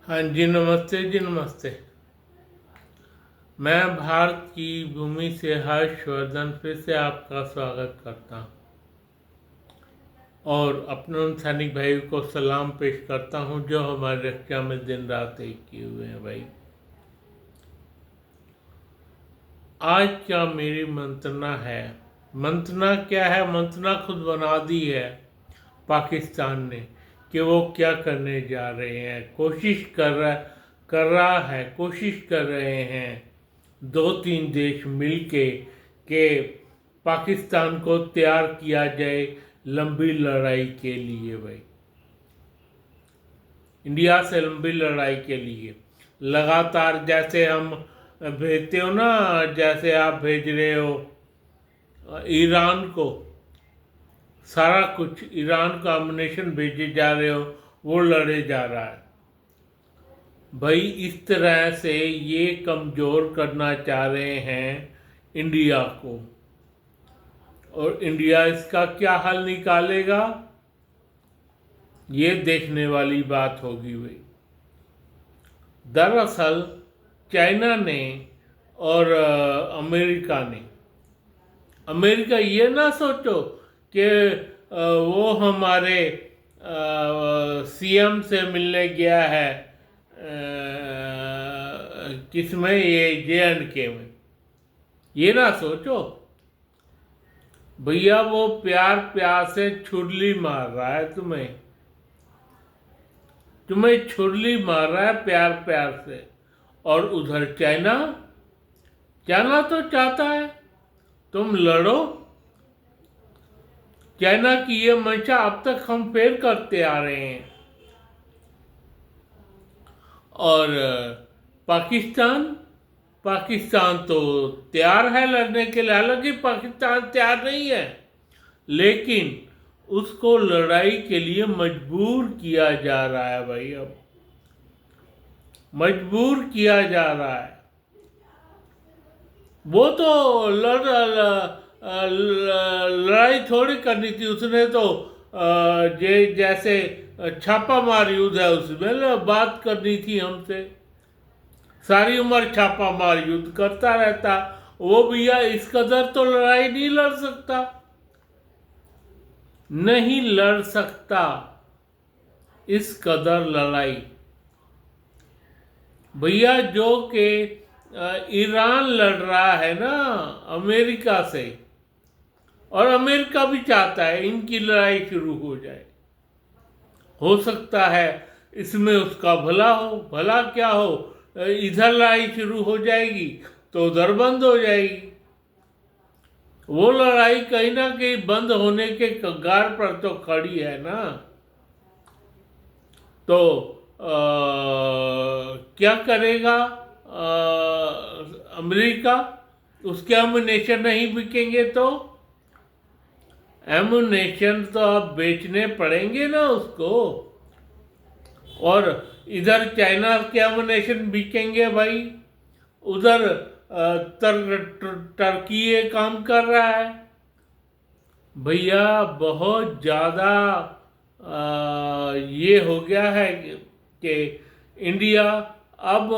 हाँ जी, नमस्ते जी, नमस्ते। मैं भारत की भूमि से हर्षवर्धन फिर से आपका स्वागत करता हूँ और अपने उन सैनिक भाइयों को सलाम पेश करता हूँ जो हमारी रक्षा में दिन रात एक किए हुए हैं। भाई, आज क्या मेरी मंत्रणा है? मंत्रणा क्या है? मंत्रणा खुद बना दी है पाकिस्तान ने कि वो क्या करने जा रहे हैं। कोशिश कर रहे हैं दो तीन देश मिलके कि पाकिस्तान को तैयार किया जाए लंबी लड़ाई के लिए। भाई, इंडिया से लंबी लड़ाई के लिए लगातार जैसे हम भेजते हो ना, जैसे आप भेज रहे हो ईरान को, सारा कुछ ईरान को अम्युनिशन भेजे जा रहे हो, वो लड़े जा रहा है। भाई, इस तरह से ये कमज़ोर करना चाह रहे हैं इंडिया को, और इंडिया इसका क्या हल निकालेगा ये देखने वाली बात होगी। भाई, दरअसल चाइना ने और अमेरिका ये ना सोचो कि वो हमारे सीएम से मिलने गया है किसमें, ये JNK में। ये ना सोचो भैया, वो प्यार प्यार से छुरली मार रहा है, तुम्हें छुरली मार रहा है प्यार प्यार से। और उधर चाइना तो चाहता है तुम लड़ो। चाइना की ये मंशा अब तक हम फेर करते आ रहे हैं। और पाकिस्तान तो तैयार है लड़ने के लिए। हालांकि पाकिस्तान तैयार नहीं है, लेकिन उसको लड़ाई के लिए मजबूर किया जा रहा है। भाई, अब मजबूर किया जा रहा है। वो तो लड़ाई थोड़ी करनी थी उसने तो जैसे छापामार युद्ध है उसमें बात करनी थी हमसे। सारी उम्र छापामार युद्ध करता रहता वो। भैया, इस कदर तो लड़ाई नहीं लड़ सकता इस कदर लड़ाई। भैया, जो कि ईरान लड़ रहा है ना अमेरिका से, और अमेरिका भी चाहता है इनकी लड़ाई शुरू हो सकता है इसमें उसका भला हो। भला क्या हो, इधर लड़ाई शुरू हो जाएगी तो उधर बंद हो जाएगी। वो लड़ाई कहीं ना कहीं बंद होने के कगार पर तो खड़ी है ना। तो क्या करेगा अमेरिका? उसके एमुनेशन नहीं बिकेंगे तो एमुनेशन तो अब बेचने पड़ेंगे ना उसको। और इधर चाइना के एमुनेशन बिकेंगे भाई, उधर टर्की ये काम कर रहा है। भैया, बहुत ज़्यादा ये हो गया है कि इंडिया अब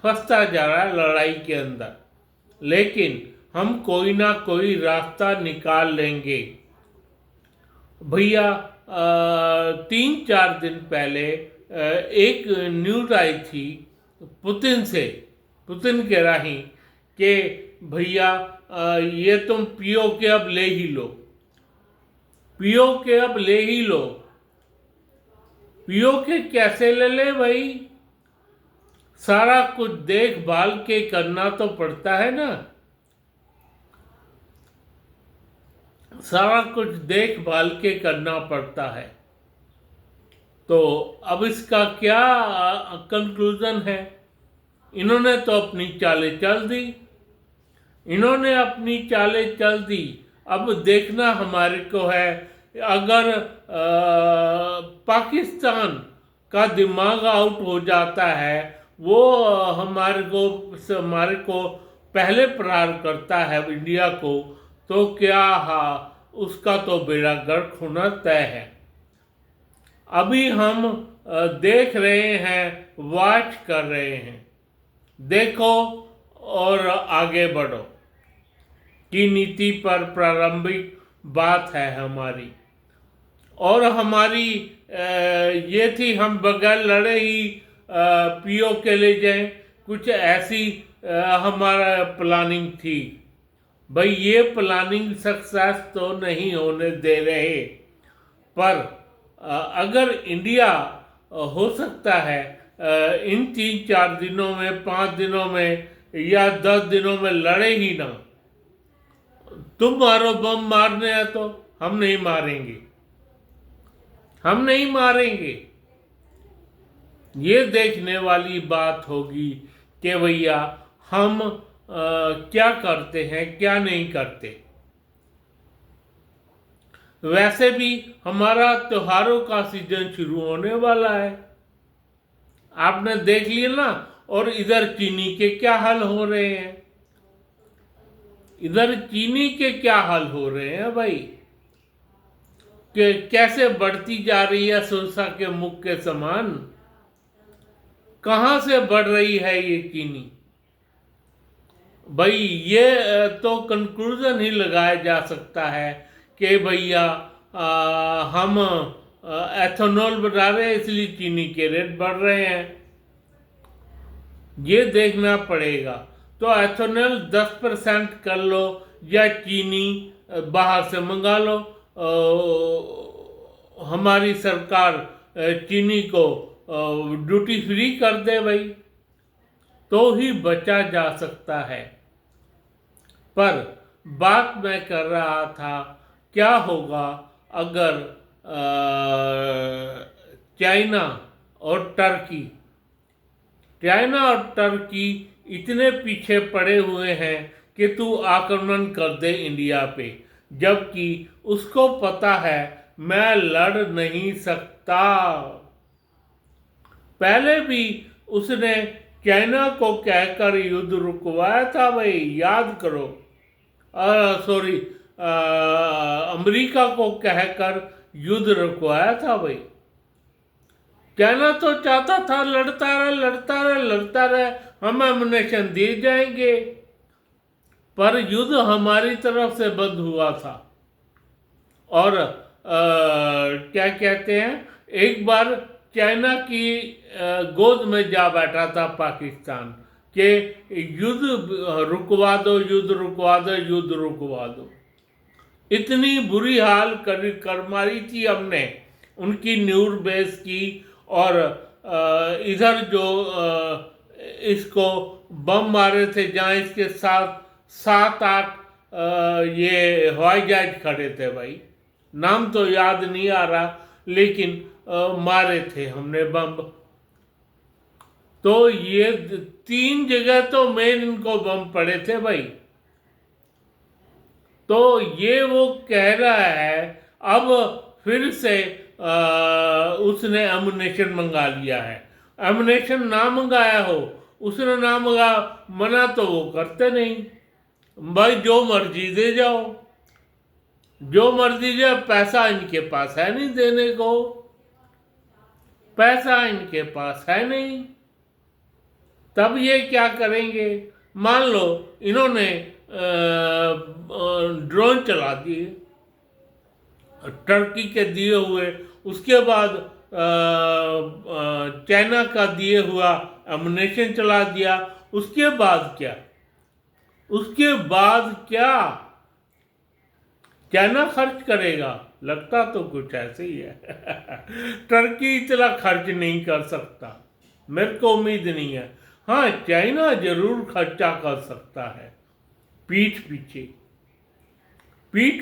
फंसता जा रहा है लड़ाई के अंदर। लेकिन हम कोई ना कोई रास्ता निकाल लेंगे। भैया, 3-4 दिन पहले एक न्यूज़ आई थी पुतिन कह रही कि भैया ये तुम POK अब ले ही लो। POK अब ले ही लो। POK कैसे ले ले भाई? सारा कुछ देखभाल के करना तो पड़ता है ना। सारा कुछ देखभाल के करना पड़ता है। तो अब इसका क्या कंक्लूजन है? इन्होंने तो अपनी चालें चल दी। अब देखना हमारे को है, अगर पाकिस्तान का दिमाग आउट हो जाता है, वो हमारे को पहले प्रहार करता है इंडिया को, तो क्या उसका तो बेड़ा गर्क होना तय है। अभी हम देख रहे हैं, वॉच कर रहे हैं। देखो और आगे बढ़ो की नीति पर प्रारंभिक बात है हमारी। और हमारी ये थी, हम बगैर लड़े ही पीओ के ले जाएं, कुछ ऐसी हमारा प्लानिंग थी। भाई ये प्लानिंग सक्सेस तो नहीं होने दे रहे, पर अगर इंडिया हो सकता है इन 3-4 दिनों में, 5 दिनों में या 10 दिनों में लड़े ही ना। तुम मारो, बम मारने हैं तो हम नहीं मारेंगे, हम नहीं मारेंगे। ये देखने वाली बात होगी कि भैया हम क्या करते हैं, क्या नहीं करते। वैसे भी हमारा त्योहारों का सीजन शुरू होने वाला है, आपने देख लिया ना। और इधर चीनी के क्या हाल हो रहे हैं, इधर चीनी के क्या हाल हो रहे हैं भाई, कि कैसे बढ़ती जा रही है सुरसा के मुख के समान। कहां से बढ़ रही है ये चीनी भाई? ये तो कंक्लूजन ही लगाया जा सकता है कि भैया हम एथेनॉल बना रहे हैं इसलिए चीनी के रेट बढ़ रहे हैं। ये देखना पड़ेगा। तो एथेनॉल 10% कर लो या चीनी बाहर से मंगा लो। हमारी सरकार चीनी को ड्यूटी फ्री कर दे भाई, तो ही बचा जा सकता है। पर बात मैं कर रहा था, क्या होगा अगर चाइना और टर्की इतने पीछे पड़े हुए हैं कि तू आक्रमण कर दे इंडिया पे, जबकि उसको पता है मैं लड़ नहीं सकता। पहले भी उसने चाइना को कहकर युद्ध रुकवाया था भाई, याद करो। सॉरी, अमेरिका को कहकर युद्ध रुकवाया था भाई। चाइना तो चाहता था लड़ता रहे, हम एमुनेशन दिए जाएंगे, पर युद्ध हमारी तरफ से बंद हुआ था। और क्या कहते हैं, एक बार चाइना की गोद में जा बैठा था पाकिस्तान कि युद्ध रुकवा दो। इतनी बुरी हाल कर मारी थी हमने उनकी न्यूर बेस की। और इधर जो इसको बम मारे थे, जहाँ इसके साथ 7-8 ये हवाई जहाज खड़े थे भाई, नाम तो याद नहीं आ रहा, लेकिन मारे थे हमने बम। तो ये 3 जगह तो मेन इनको बम पड़े थे भाई। तो ये वो कह रहा है अब फिर से उसने एमुनेशन मंगा लिया है। एमुनेशन ना मंगाया हो, उसने ना मना तो वो करते नहीं भाई, जो मर्जी दे जाओ, जो मर्जी दे। पैसा इनके पास है नहीं देने को, पैसा इनके पास है नहीं, तब ये क्या करेंगे? मान लो इन्होंने ड्रोन चला दिए टर्की के दिए हुए, उसके बाद चाइना का दिए हुआ एमुनेशन चला दिया, उसके बाद क्या? चाइना खर्च करेगा? लगता तो कुछ ऐसे ही है। टर्की इतना खर्च नहीं कर सकता, मेरे को उम्मीद नहीं है। हाँ, चाइना जरूर खर्चा कर सकता है, पीठ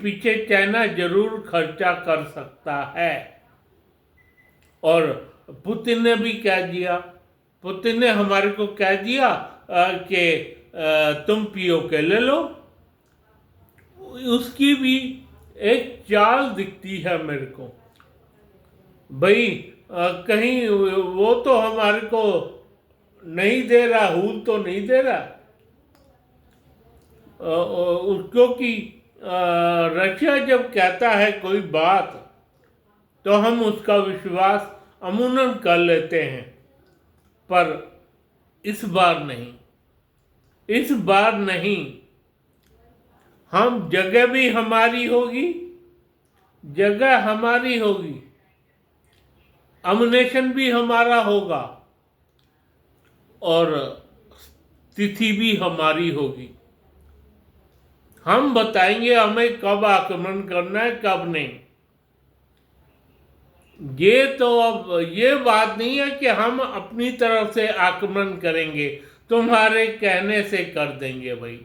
पीछे चाइना जरूर खर्चा कर सकता है। और पुतिन ने भी कह दिया, पुतिन ने हमारे को कह दिया कि तुम पीओके ले लो। उसकी भी एक चाल दिखती है मेरे को भाई, कहीं वो तो हमारे को नहीं दे रहा, हूल तो नहीं दे रहा, क्योंकि रशिया जब कहता है कोई बात तो हम उसका विश्वास अमूमन कर लेते हैं, पर इस बार नहीं, इस बार नहीं। हम जगह भी हमारी होगी, जगह हमारी होगी, अम्युनेशन भी हमारा होगा और तिथि भी हमारी होगी। हम बताएंगे हमें कब आक्रमण करना है, कब नहीं। ये तो अब ये बात नहीं है कि हम अपनी तरफ से आक्रमण करेंगे, तुम्हारे कहने से कर देंगे भाई,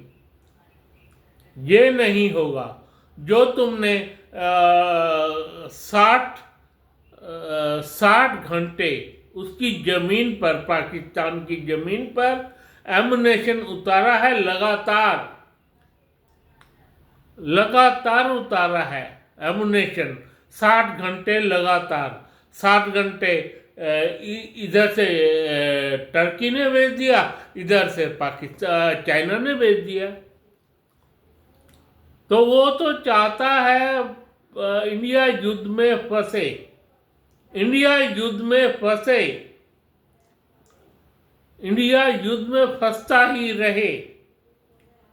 ये नहीं होगा। जो तुमने 60 घंटे उसकी जमीन पर, पाकिस्तान की जमीन पर एमुनेशन उतारा है, लगातार उतारा है एमुनेशन, 60 घंटे लगातार। 60 घंटे इधर से टर्की ने भेज दिया, इधर से पाकिस्तान चाइना ने भेज दिया। तो वो तो चाहता है इंडिया युद्ध में फंसे, इंडिया युद्ध में फंसे, इंडिया युद्ध में फंसता ही रहे,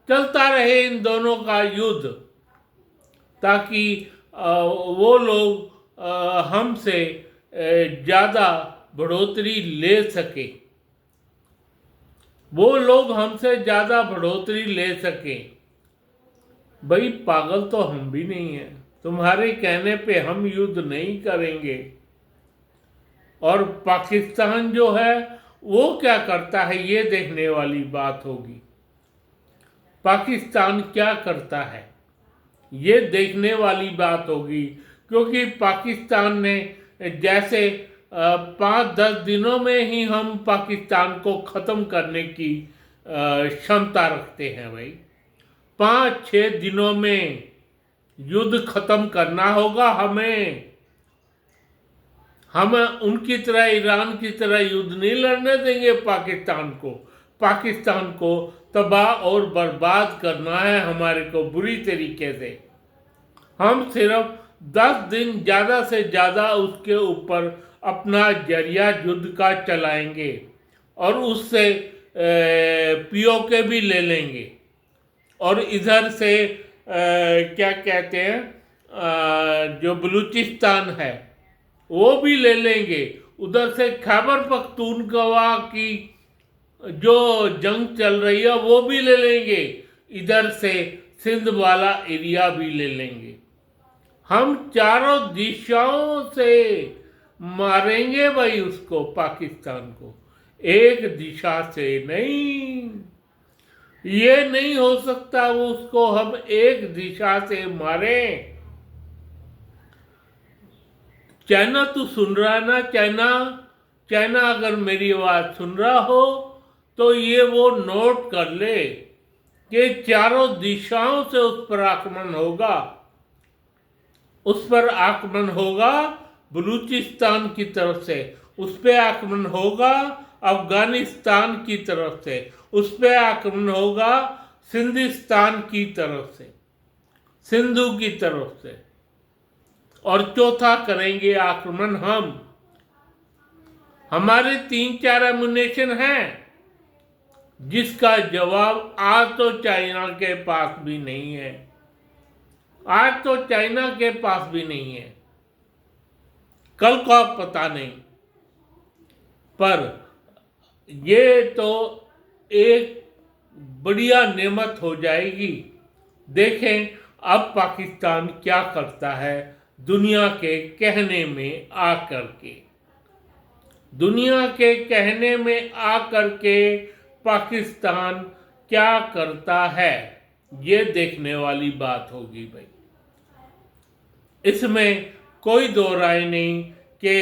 चलता रहे इन दोनों का युद्ध, ताकि वो लोग हमसे ज़्यादा बढ़ोतरी ले सके, वो लोग हमसे ज़्यादा बढ़ोतरी ले सकें। भाई पागल तो हम भी नहीं हैं, तुम्हारे कहने पे हम युद्ध नहीं करेंगे। और पाकिस्तान जो है वो क्या करता है ये देखने वाली बात होगी। पाकिस्तान क्या करता है ये देखने वाली बात होगी, क्योंकि पाकिस्तान ने जैसे 5-10 दिनों में ही हम पाकिस्तान को ख़त्म करने की क्षमता रखते हैं। भाई 5-6 दिनों में युद्ध खत्म करना होगा हमें। हम उनकी तरह, ईरान की तरह युद्ध नहीं लड़ने देंगे पाकिस्तान को। पाकिस्तान को तबाह और बर्बाद करना है हमारे को बुरी तरीके से। हम सिर्फ 10 दिन ज़्यादा से ज़्यादा उसके ऊपर अपना जरिया युद्ध का चलाएंगे और उससे पीओके भी ले लेंगे, और इधर से क्या कहते हैं जो बलूचिस्तान है वो भी ले लेंगे। उधर से खैबर पख्तूनख्वा की जो जंग चल रही है वो भी ले लेंगे, इधर से सिंध वाला एरिया भी ले लेंगे। हम चारों दिशाओं से मारेंगे भाई उसको, पाकिस्तान को, एक दिशा से नहीं। ये नहीं हो सकता उसको हम एक दिशा से मारें। चाइना तू सुन रहा ना, चाइना अगर मेरी आवाज सुन रहा हो तो ये वो नोट कर ले कि चारों दिशाओं से उस पर आक्रमण होगा, उस पर आक्रमण होगा। बलूचिस्तान की तरफ से उस पर आक्रमण होगा, अफगानिस्तान की तरफ से उस पर आक्रमण होगा, सिंधिस्तान की तरफ से, सिंधु की तरफ से, और चौथा करेंगे आक्रमण हम। हमारे 3-4 एमुनेशन हैं जिसका जवाब आज तो चाइना के पास भी नहीं है, आज तो चाइना के पास भी नहीं है, कल का पता नहीं। पर ये तो एक बढ़िया नेमत हो जाएगी। देखें अब पाकिस्तान क्या करता है दुनिया के कहने में आकर के, दुनिया के कहने में आकर के पाकिस्तान क्या करता है ये देखने वाली बात होगी भाई। इसमें कोई दो राय नहीं कि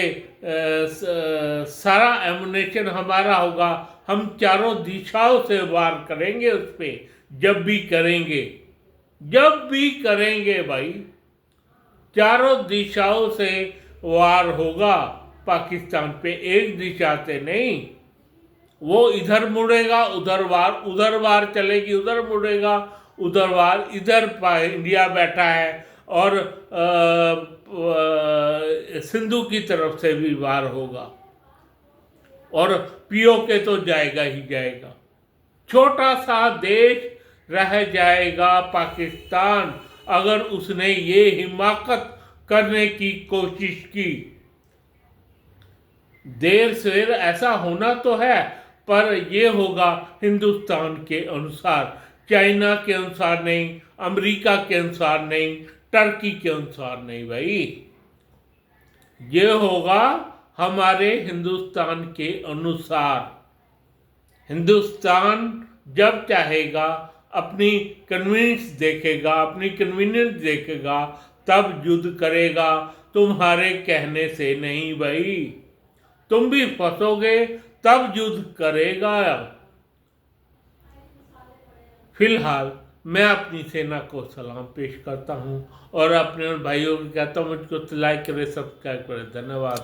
सारा एमुनेशन हमारा होगा, हम चारों दिशाओं से वार करेंगे उस पर, जब भी करेंगे, जब भी करेंगे भाई, चारों दिशाओं से वार होगा पाकिस्तान पे, एक दिशा से नहीं। वो इधर मुड़ेगा उधर वार चलेगी, उधर मुड़ेगा उधर वार। इधर इंडिया बैठा है और सिंधु की तरफ से भी वार होगा और पीओके तो जाएगा ही जाएगा। छोटा सा देश रह जाएगा पाकिस्तान अगर उसने ये हिमाकत करने की कोशिश की। देर सवेर ऐसा होना तो है, पर ये होगा हिंदुस्तान के अनुसार, चाइना के अनुसार नहीं, अमेरिका के अनुसार नहीं, टर्की के अनुसार नहीं भाई। ये होगा हमारे हिंदुस्तान के अनुसार। हिंदुस्तान जब चाहेगा अपनी कन्वीनियंस देखेगा तब युद्ध करेगा, तुम्हारे कहने से नहीं भाई। तुम भी फंसोगे तब युद्ध करेगा। फिलहाल मैं अपनी सेना को सलाम पेश करता हूँ और अपने भाइयों को कहता हूँ मुझको लाइक करें, सब्सक्राइब करें। धन्यवाद।